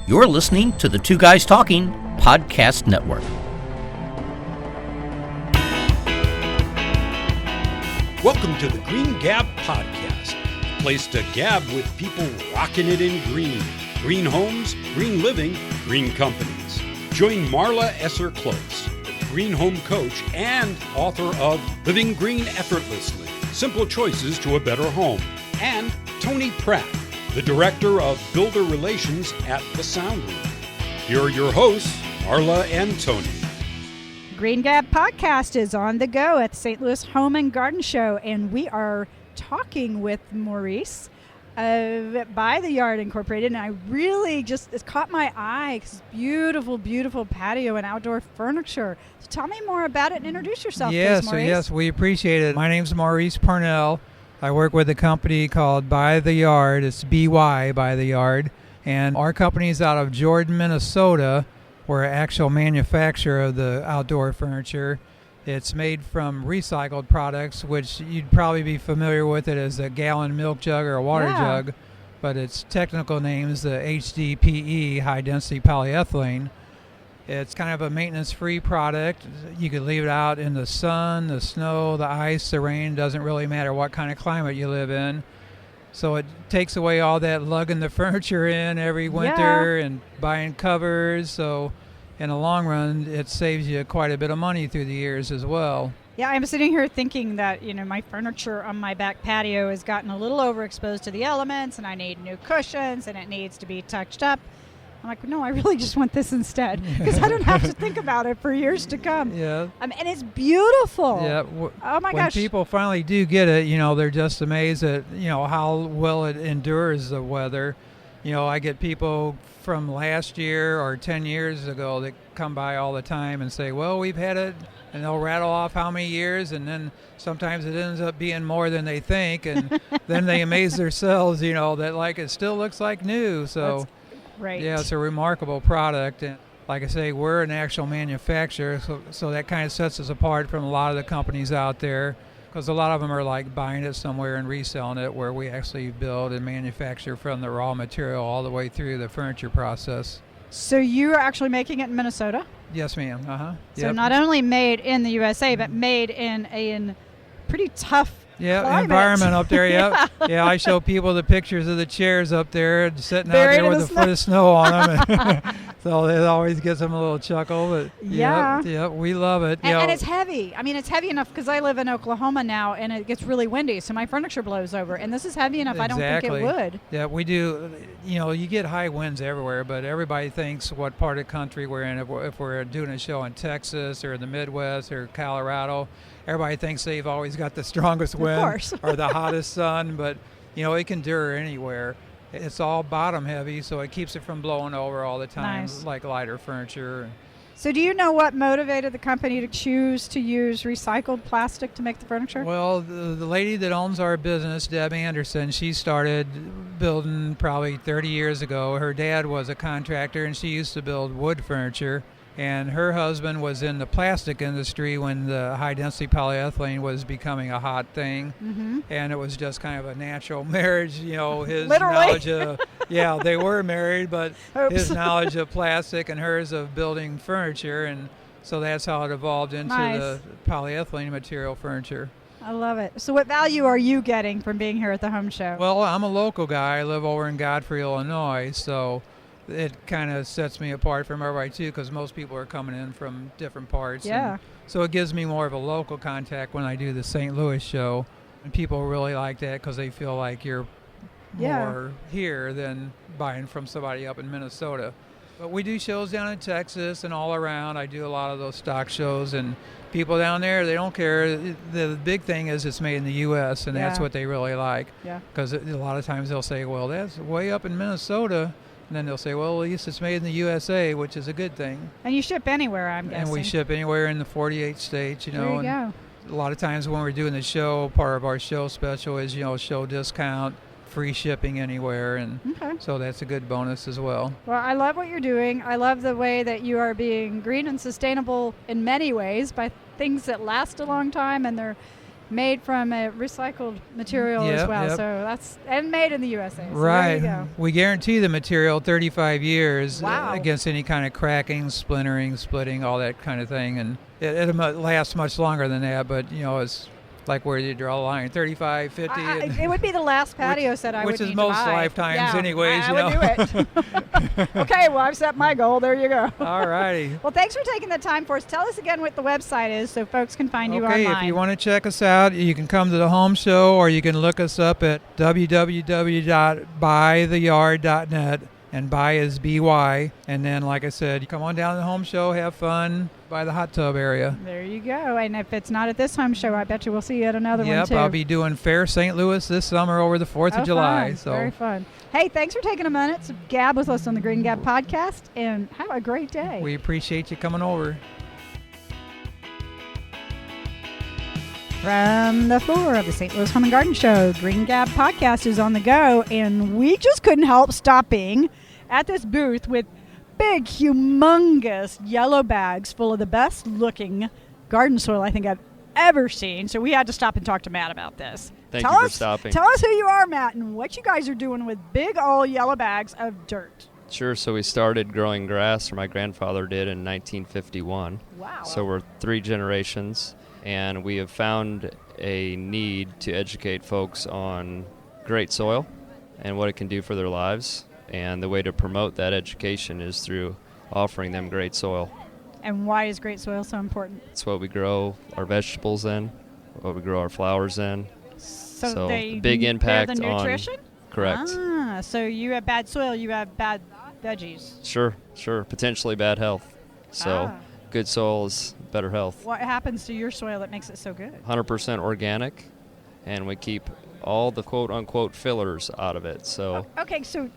You're listening to the Two Guys Talking Podcast Network. Welcome to the Green Gab Podcast, a place to gab with people rocking it in green. Green homes, green living, green companies. Join Marla Esser Cloos, the green home coach and author of Living Green Effortlessly, Simple Choices to a Better Home, and Tony Pratt, the Director of Builder Relations at The Sound Room. Here are your hosts, Marla and Tony. Green Gab Podcast is on the go at the St. Louis Home and Garden Show, and we are talking with Maurice of By the Yard Incorporated, and I really it caught my eye because beautiful, beautiful patio and outdoor furniture. So tell me more about it and introduce yourself, please, Maurice. Yes, we appreciate it. My name's Maurice Parnell. I work with a company called By the Yard. It's BY By the Yard, and our company's out of Jordan, Minnesota. We're an actual manufacturer of the outdoor furniture. It's made from recycled products, which you'd probably be familiar with it as a gallon milk jug or a water jug, but its technical name is the HDPE, high-density polyethylene. It's kind of a maintenance-free product. You could leave it out in the sun, the snow, the ice, the rain. Doesn't really matter what kind of climate you live in. So it takes away all that lugging the furniture in every winter and buying covers. So in the long run, it saves you quite a bit of money through the years as well. Yeah, I'm sitting here thinking that, my furniture on my back patio has gotten a little overexposed to the elements, and I need new cushions, and it needs to be touched up. I'm like, no, I really just want this instead, because I don't have to think about it for years to come. Yeah. And it's beautiful. Yeah. Oh my gosh. When people finally do get it, they're just amazed at, how well it endures the weather. I get people from last year or 10 years ago that come by all the time and say, well, we've had it, and they'll rattle off how many years, and then sometimes it ends up being more than they think, and then they amaze themselves, that it still looks like new. So. That's right. Yeah, it's a remarkable product. And like I say, we're an actual manufacturer, so that kind of sets us apart from a lot of the companies out there, because a lot of them are like buying it somewhere and reselling it, where we actually build and manufacture from the raw material all the way through the furniture process. So you're actually making it in Minnesota? Yes, ma'am. So not only made in the USA, but made in a pretty tough climate. Environment up there. Yeah, I show people the pictures of the chairs up there sitting buried out there with a foot of snow on them. So it always gets them a little chuckle. But yeah, we love it. And it's heavy. I mean, it's heavy enough because I live in Oklahoma now, and it gets really windy, so my furniture blows over. And this is heavy enough. Exactly. I don't think it would. Yeah, we do. You get high winds everywhere, but everybody thinks what part of the country we're in. If we're doing a show in Texas or the Midwest or Colorado, everybody thinks they've always got the strongest wind or the hottest sun, but it can endure anywhere. It's all bottom heavy, so it keeps it from blowing over all the time, like lighter furniture. So do you know what motivated the company to choose to use recycled plastic to make the furniture? Well, the lady that owns our business, Deb Anderson, she started building probably 30 years ago. Her dad was a contractor, and she used to build wood furniture. And her husband was in the plastic industry when the high-density polyethylene was becoming a hot thing. Mm-hmm. And it was just kind of a natural marriage, his knowledge of, they were married, but his knowledge of plastic and hers of building furniture. And so that's how it evolved into the polyethylene material furniture. I love it. So what value are you getting from being here at the home show? Well, I'm a local guy. I live over in Godfrey, Illinois, so it kind of sets me apart from everybody, too, because most people are coming in from different parts. Yeah. And so it gives me more of a local contact when I do the St. Louis show. And people really like that because they feel like you're more here than buying from somebody up in Minnesota. But we do shows down in Texas and all around. I do a lot of those stock shows, and people down there, they don't care. The big thing is it's made in the U.S., and that's what they really like. Yeah. Because a lot of times they'll say, well, that's way up in Minnesota. And then they'll say, well, at least it's made in the USA, which is a good thing. And you ship anywhere, I'm guessing. And we ship anywhere in the 48 states, There you go. A lot of times when we're doing the show, part of our show special is, show discount, free shipping anywhere. And so that's a good bonus as well. Well, I love what you're doing. I love the way that you are being green and sustainable in many ways by things that last a long time, and they're made from a recycled material as well. Yep. So that's and made in the USA. So Right. There you go. We guarantee the material 35 years Wow. against any kind of cracking, splintering, splitting, all that kind of thing. And it'll last much longer than that, but, it's like where you draw a line, 35, 50. It would be the last patio set I would Which is need most to buy. lifetimes anyways. I would do it. Okay, well, I've set my goal. There you go. All righty. Well, thanks for taking the time for us. Tell us again what the website is so folks can find you Okay, online. if you want to check us out, you can come to the home show or you can look us up at www.buytheyard.net. And buy is B-Y. And then, like I said, you come on down to the home show, have fun, by the hot tub area. There you go. And if it's not at this home show, I bet you we'll see you at another one, Yep, too. I'll be doing Fair St. Louis this summer over the 4th of July. Fun. So Very fun. Hey, thanks for taking a minute to gab with us on the Green Gab podcast, and have a great day. we appreciate you coming over. From the floor of the St. Louis Home and Garden Show, Green Gab podcast is on the go, and we just couldn't help stopping at this booth with big, humongous yellow bags full of the best looking garden soil I think I've ever seen. So we had to stop and talk to Matt about this. Thank you for stopping. Tell us who you are, Matt, and what you guys are doing with big old yellow bags of dirt. Sure. So we started growing grass, or my grandfather did, in 1951. Wow. So we're 3 generations, and we have found a need to educate folks on great soil and what it can do for their lives. And the way to promote that education is through offering them great soil. And why is great soil so important? It's what we grow our vegetables in, what we grow our flowers in. So they big impact they're the on- nutrition? Correct. Ah, so you have bad soil, you have bad veggies. Sure. Potentially bad health. So Ah. good soil is better health. What happens to your soil that makes it so good? 100% organic, and we keep all the quote-unquote fillers out of it. So, Okay, so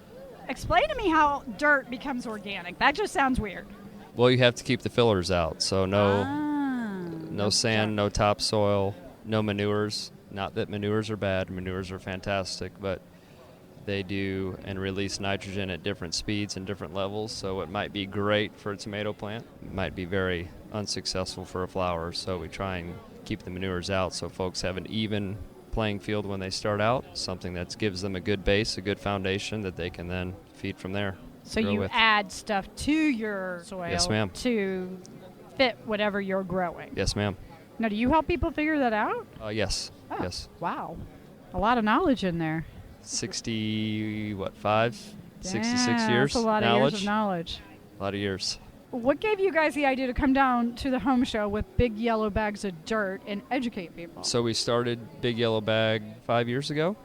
explain to me how dirt becomes organic. That just sounds weird. well, you have to keep the fillers out. So no No sand, no topsoil, no manures. Not that manures are bad. Manures are fantastic, but they do and release nitrogen at different speeds and different levels. So it might be great for a tomato plant. It might be very unsuccessful for a flower. So we try and keep the manures out so folks have an even playing field when they start out, something that gives them a good base, a good foundation that they can then feed from there. So grow you with. add stuff to your soil Yes, ma'am. to fit whatever you're growing. Yes, ma'am. Now, do you help people figure that out? Yes. Oh, Yes. Wow. A lot of knowledge in there. 66 years. That's a lot knowledge. of years of knowledge. A lot of years. What gave you guys the idea to come down to the home show with big yellow bags of dirt and educate people? So we started Big Yellow Bag 5 years ago,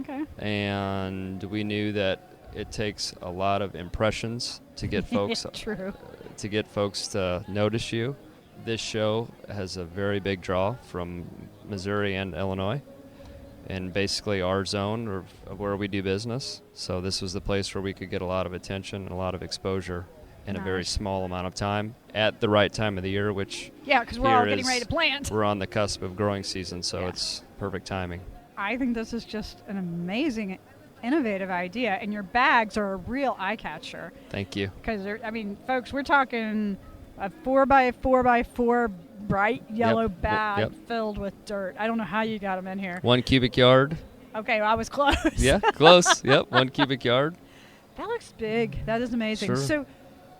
Okay. and we knew that it takes a lot of impressions to get folks True. to notice you. This show has a very big draw from Missouri and Illinois, and basically our zone of where we do business. So this was the place where we could get a lot of attention and a lot of exposure in a very Nice. small amount of time at the right time of the year, which Yeah, because we're all here getting is- ready to plant. we're on the cusp of growing season, so Yeah. it's perfect timing. I think this is just an amazing, innovative idea, and your bags are a real eye catcher. Thank you. Because folks, we're talking a 4x4x4 bright yellow bag Yep. filled with dirt. I don't know how you got them in here. 1 cubic yard. Okay, well, I was close. Yeah, close. Yep, 1 cubic yard. That looks big. That is amazing. Sure. So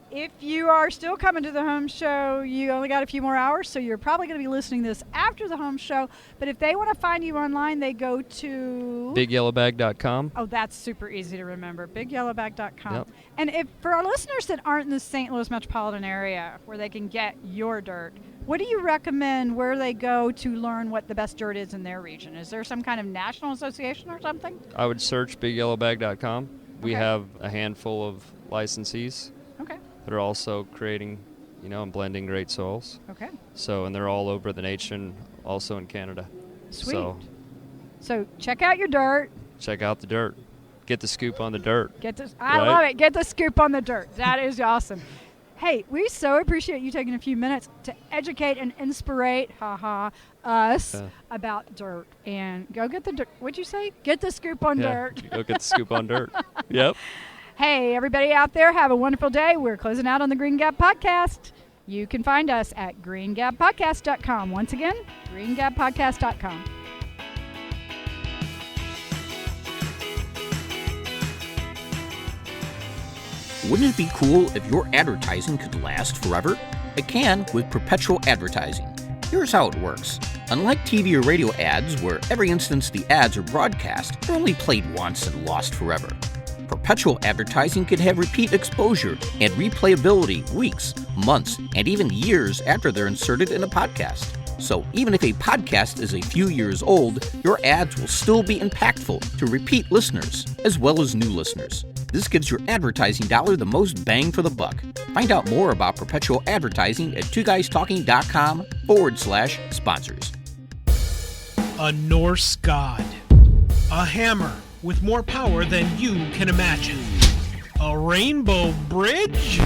if you are still coming to the home show, you only got a few more hours, so you're probably going to be listening to this after the home show. But if they want to find you online, they go to... BigYellowBag.com. Oh, that's super easy to remember. BigYellowBag.com. Yep. And if for our listeners that aren't in the St. Louis metropolitan area where they can get your dirt, what do you recommend where they go to learn what the best dirt is in their region? Is there some kind of national association or something? I would search BigYellowBag.com. We Okay. have a handful of licensees Okay. that are also creating, and blending great soils. Okay. So, and they're all over the nation, also in Canada. Sweet. So check out your dirt. check out the dirt. Get the scoop on the dirt. I Right? love it. Get the scoop on the dirt. That is awesome. Hey, we so appreciate you taking a few minutes to educate and inspirate, us about dirt. And go get the dirt. What'd you say? Get the scoop on dirt. Go get the scoop on dirt. Yep. Hey, everybody out there, have a wonderful day. We're closing out on the Green Gap podcast. You can find us at greengabpodcast.com. Once again, greengabpodcast.com. Wouldn't it be cool if your advertising could last forever? It can with perpetual advertising. Here's how it works. Unlike TV or radio ads, where every instance the ads are broadcast, they're only played once and lost forever. Perpetual advertising can have repeat exposure and replayability weeks, months, and even years after they're inserted in a podcast. So even if a podcast is a few years old, your ads will still be impactful to repeat listeners, as well as new listeners. This gives your advertising dollar the most bang for the buck. Find out more about perpetual advertising at twoguystalking.com/sponsors. A Norse god. A hammer with more power than you can imagine. A rainbow bridge?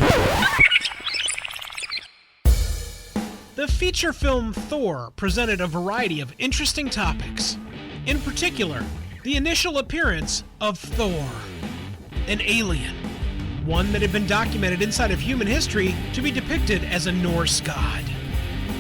The feature film Thor presented a variety of interesting topics. In particular, the initial appearance of Thor, an alien, one that had been documented inside of human history to be depicted as a Norse god.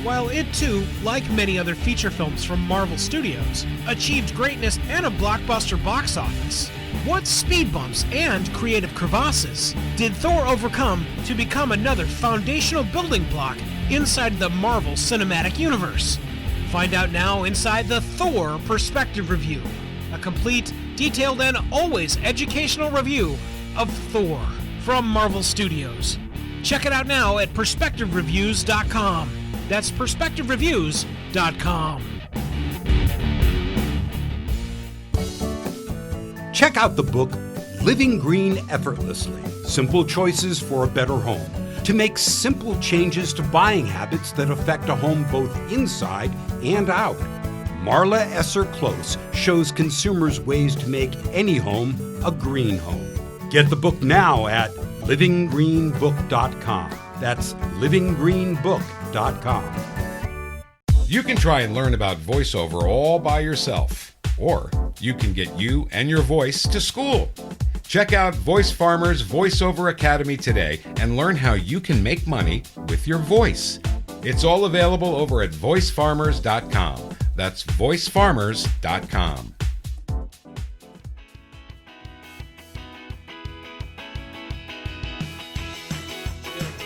While it too, like many other feature films from Marvel Studios, achieved greatness and a blockbuster box office, what speed bumps and creative crevasses did Thor overcome to become another foundational building block inside the Marvel Cinematic Universe? Find out now inside the Thor Perspective Review, a complete, detailed, and always educational review of Thor from Marvel Studios. Check it out now at perspectivereviews.com. That's perspectivereviews.com. Check out the book Living Green Effortlessly, Simple Choices for a Better Home, to make simple changes to buying habits that affect a home both inside and out. Marla Esser Cloos shows consumers ways to make any home a green home. Get the book now at livinggreenbook.com. That's livinggreenbook.com. You can try and learn about voiceover all by yourself, or you can get you and your voice to school. Check out Voice Farmers Voiceover Academy today and learn how you can make money with your voice. It's all available over at voicefarmers.com. That's voicefarmers.com.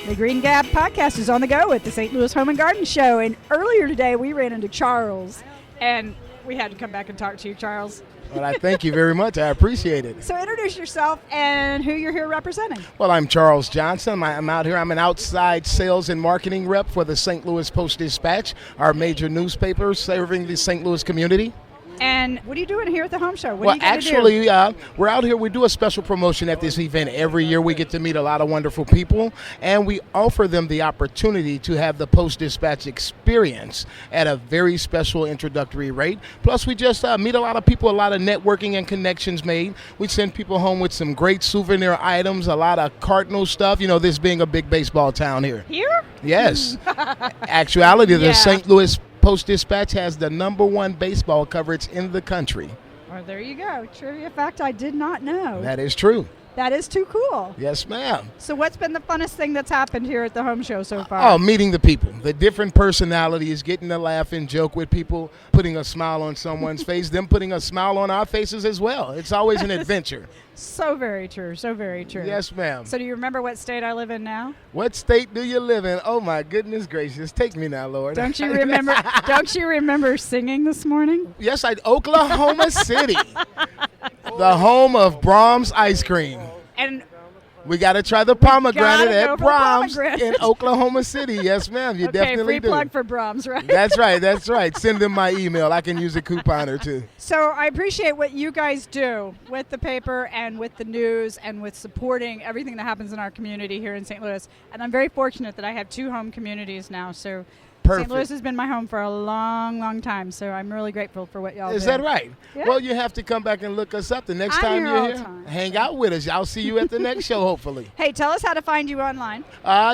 The Green Gab podcast is on the go at the St. Louis Home and Garden Show. And earlier today, we ran into Charles, and we had to come back and talk to you, Charles. Well, I thank you very much. I appreciate it. So introduce yourself and who you're here representing. Well, I'm Charles Johnson. I'm out here. I'm an outside sales and marketing rep for the St. Louis Post-Dispatch, our major newspaper serving the St. Louis community. And what are you doing here at the home show? Well, actually, we're out here. We do a special promotion at this event every year. We get to meet a lot of wonderful people, and we offer them the opportunity to have the Post-Dispatch experience at a very special introductory rate. Plus, we just meet a lot of people, a lot of networking and connections made. We send people home with some great souvenir items, a lot of Cardinal stuff, you know, this being a big baseball town here. Here? Yes. Actuality, the St. Louis Post-Dispatch has the #1 baseball coverage in the country. Well, there you go. Trivia fact I did not know. That is true. That is too cool. Yes, ma'am. So what's been the funnest thing that's happened here at the home show so far? Oh, meeting the people. The different personalities, getting to laugh and joke with people, putting a smile on someone's face, them putting a smile on our faces as well. It's always an adventure. So very true. So very true. Yes, ma'am. So do you remember what state I live in now? What state do you live in? Oh, my goodness gracious. Take me now, Lord. Don't you remember Don't you remember singing this morning? Yes, Oklahoma City. The home of Brahms ice cream. And we got to try the pomegranate at Brahms pomegranate. in Oklahoma City. Yes, ma'am. You definitely do. Free plug for Brahms, right? That's right. That's right. Send them my email. I can use a coupon or two. So I appreciate what you guys do with the paper and with the news and with supporting everything that happens in our community here in St. Louis. And I'm very fortunate that I have 2 home communities now. So Perfect. St. Louis has been my home for a long, long time, so I'm really grateful for what y'all do. Is that right? Yeah. Well, you have to come back and look us up the next I'm time here you're all here. the time. Hang out with us. I'll see you at the next show, hopefully. Hey, tell us how to find you online.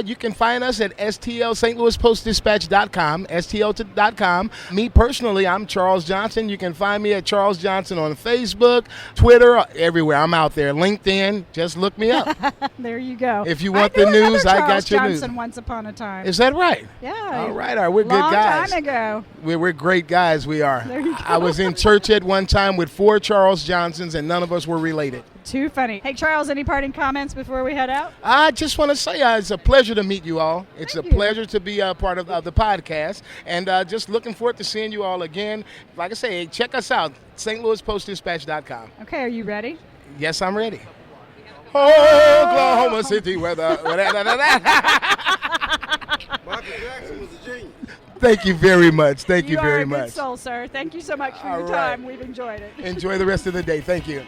You can find us at STLSt.Louis.Dispatch.com, STL.com. Me personally, I'm Charles Johnson. You can find me at Charles Johnson on Facebook, Twitter, everywhere. I'm out there. LinkedIn, just look me up. There you go. If you want the news, I got your news. Johnson once upon a time. Is that right? Yeah. All right. We're good guys. Long time ago. We're great guys, we are. There you go. I was in church at one time with 4 Charles Johnsons, and none of us were related. Too funny. Hey, Charles, any parting comments before we head out? I just want to say it's a pleasure to meet you all. It's Thank a you. pleasure to be a part of the podcast, and just looking forward to seeing you all again. Like I say, check us out, stlouispostdispatch.com. Okay, are you ready? Yes, I'm ready. Oklahoma City weather. Michael Jackson was a genius. Thank you very much. Thank you You very are a good much. soul, sir. Thank you so much for All your right. time. We've enjoyed it. Enjoy the rest of the day. Thank you.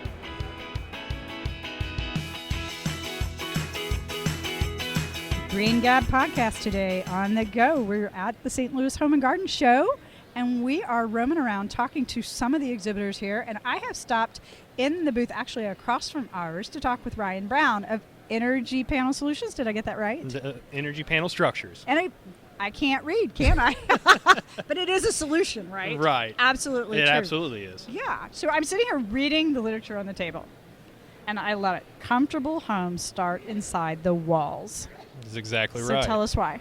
Green Gab podcast today on the go. We're at the St. Louis Home and Garden Show, and we are roaming around talking to some of the exhibitors here. And I have stopped in the booth, actually across from ours, to talk with Ryan Brown of Energy Panel Solutions. Did I get that right? The energy panel structures. And I can't read, can I? But it is a solution, right? Right. Absolutely It true. absolutely is. Yeah. So I'm sitting here reading the literature on the table, and I love it. Comfortable homes start inside the walls. That's exactly So right. tell us why.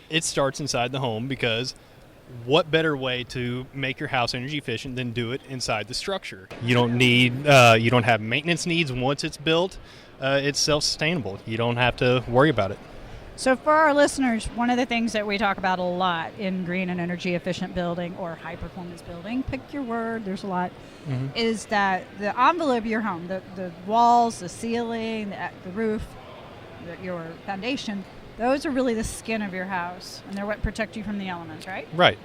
It starts inside the home because what better way to make your house energy efficient than do it inside the structure? You don't need, you don't have maintenance needs once it's built. It's self-sustainable. You don't have to worry about it. So for our listeners, one of the things that we talk about a lot in green and energy efficient building or high performance building, pick your word, there's a lot, is that the envelope of your home, the walls, the ceiling, the roof, your foundation, those are really the skin of your house, and they're what protect you from the elements, right? Right.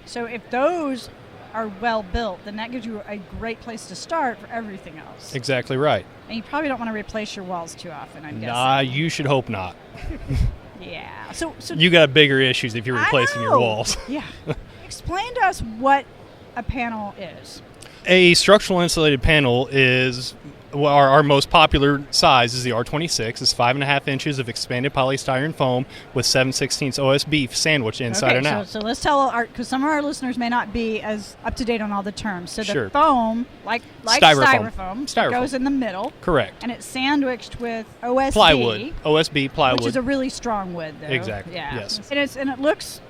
So if those are well built, then that gives you a great place to start for everything else. Exactly right. And you probably don't want to replace your walls too often, I'm guessing. Nah, you should hope not. Yeah. So You got bigger issues if you're replacing your know. walls. Yeah. Explain to us what a panel is. A structural insulated panel is well, our most popular size is the R26. It's 5.5 inches of expanded polystyrene foam with 7/16 OSB sandwiched inside and out. So let's tell because some of our listeners may not be as up to date on all the terms. So the Sure. foam, like Styrofoam. goes in the middle. Correct. And it's sandwiched with OSB. Plywood. OSB plywood. Which is a really strong wood, though. Exactly, Yeah. yes. And it looks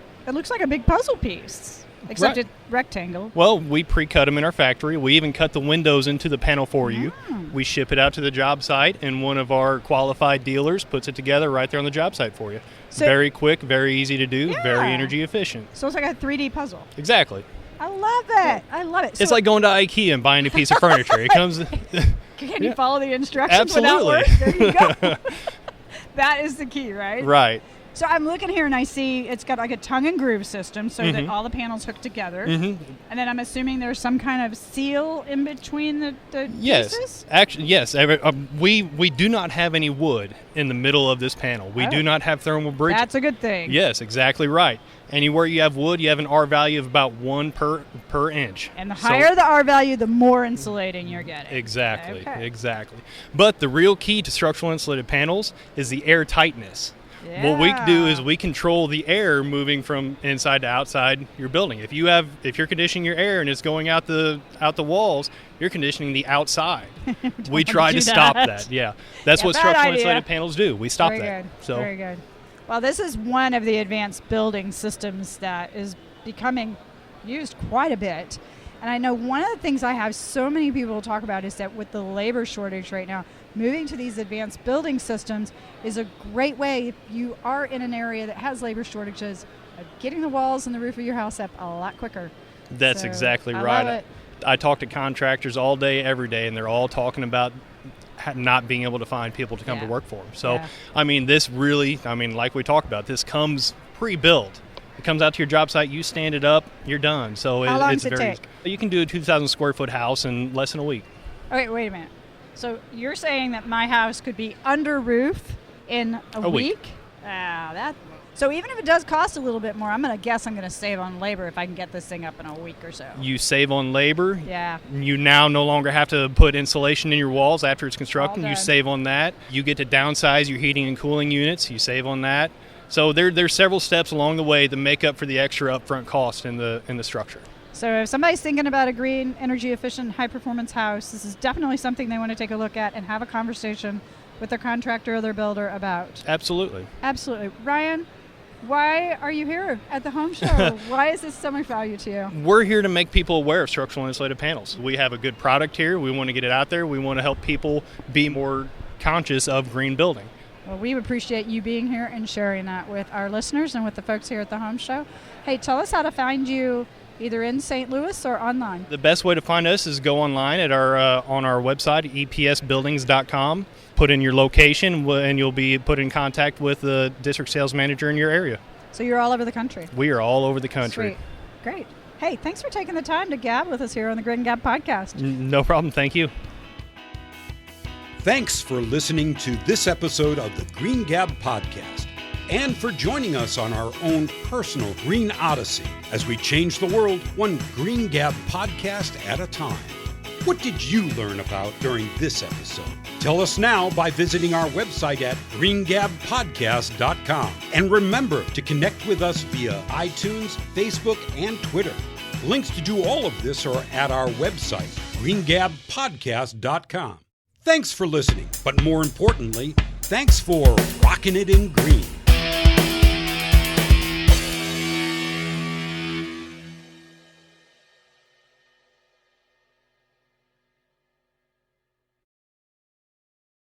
like a big puzzle piece, except Right. it's rectangle. Well, we pre-cut them in our factory. We even cut the windows into the panel for you. We ship it out to the job site, and one of our qualified dealers puts it together right there on the job site for you. So- Very quick, very easy to do, Yeah. very energy efficient. So it's like a 3D puzzle. Exactly. I love it. I love it. It's So like going to IKEA and buying a piece of furniture. It comes. can you follow the instructions Absolutely. without work? There you go. That is the key, right? Right. So I'm looking here and I see it's got like a tongue and groove system so that all the panels hook together. And then I'm assuming there's some kind of seal in between the Yes, pieces? actually, yes. We do not have any wood in the middle of this panel. We do not have thermal bridges. That's a good thing. Yes, exactly right. Anywhere you have wood, you have an R value of about 1 per inch. And the So- higher the R value, the more insulating you're getting. Exactly, Okay. exactly. But the real key to structural insulated panels is the air tightness. What we do is we control the air moving from inside to outside your building. If you're conditioning your air and it's going out the walls, you're conditioning the outside. We try to stop that. Yeah, that's Yeah, what bad structural idea. insulated panels do. We stop Very that. good. So Very good. Well, this is one of the advanced building systems that is becoming used quite a bit. And I know one of the things I have so many people talk about is that with the labor shortage right now, moving to these advanced building systems is a great way if you are in an area that has labor shortages of getting the walls and the roof of your house up a lot quicker. that's So, exactly I right. love it. I talk to contractors all day, every day, and they're all talking about not being able to find people to come to Yeah. work for them. So, Yeah. I mean, this really, like we talked about, this comes pre-built. It comes out to your job site, you stand it up, you're done. So How long it's does it very take? You can do a 2,000 square foot house in less than a week. Okay, wait a minute. So you're saying that my house could be under roof in a A week. Wow, So even if it does cost a little bit more, I'm going to save on labor if I can get this thing up in a week or so. You save on labor. Yeah. You now no longer have to put insulation in your walls after it's constructed. All You done. save on that. You get to downsize your heating and cooling units. You save on that. So there's several steps along the way to make up for the extra upfront cost in the structure. So if somebody's thinking about a green, energy efficient, high performance house, this is definitely something they want to take a look at and have a conversation with their contractor or their builder about. Absolutely. Absolutely. Ryan, why are you here at the home show? Why is this so much value to you? We're here to make people aware of structural insulated panels. We have a good product here. We want to get it out there. We want to help people be more conscious of green building. Well, we appreciate you being here and sharing that with our listeners and with the folks here at the home show. Hey, tell us how to find you either in St. Louis or online. The best way to find us is go online at our on our website, epsbuildings.com. Put in your location, and you'll be put in contact with the district sales manager in your area. So you're all over the country. We are all over the country. Sweet. Great. Hey, thanks for taking the time to gab with us here on the Green Gab podcast. No problem. Thank you. Thanks for listening to this episode of the Green Gab Podcast and for joining us on our own personal Green Odyssey as we change the world one Green Gab podcast at a time. What did you learn about during this episode? Tell us now by visiting our website at greengabpodcast.com. And remember to connect with us via iTunes, Facebook, and Twitter. Links to do all of this are at our website, greengabpodcast.com. Thanks for listening, but more importantly, thanks for rocking it in green.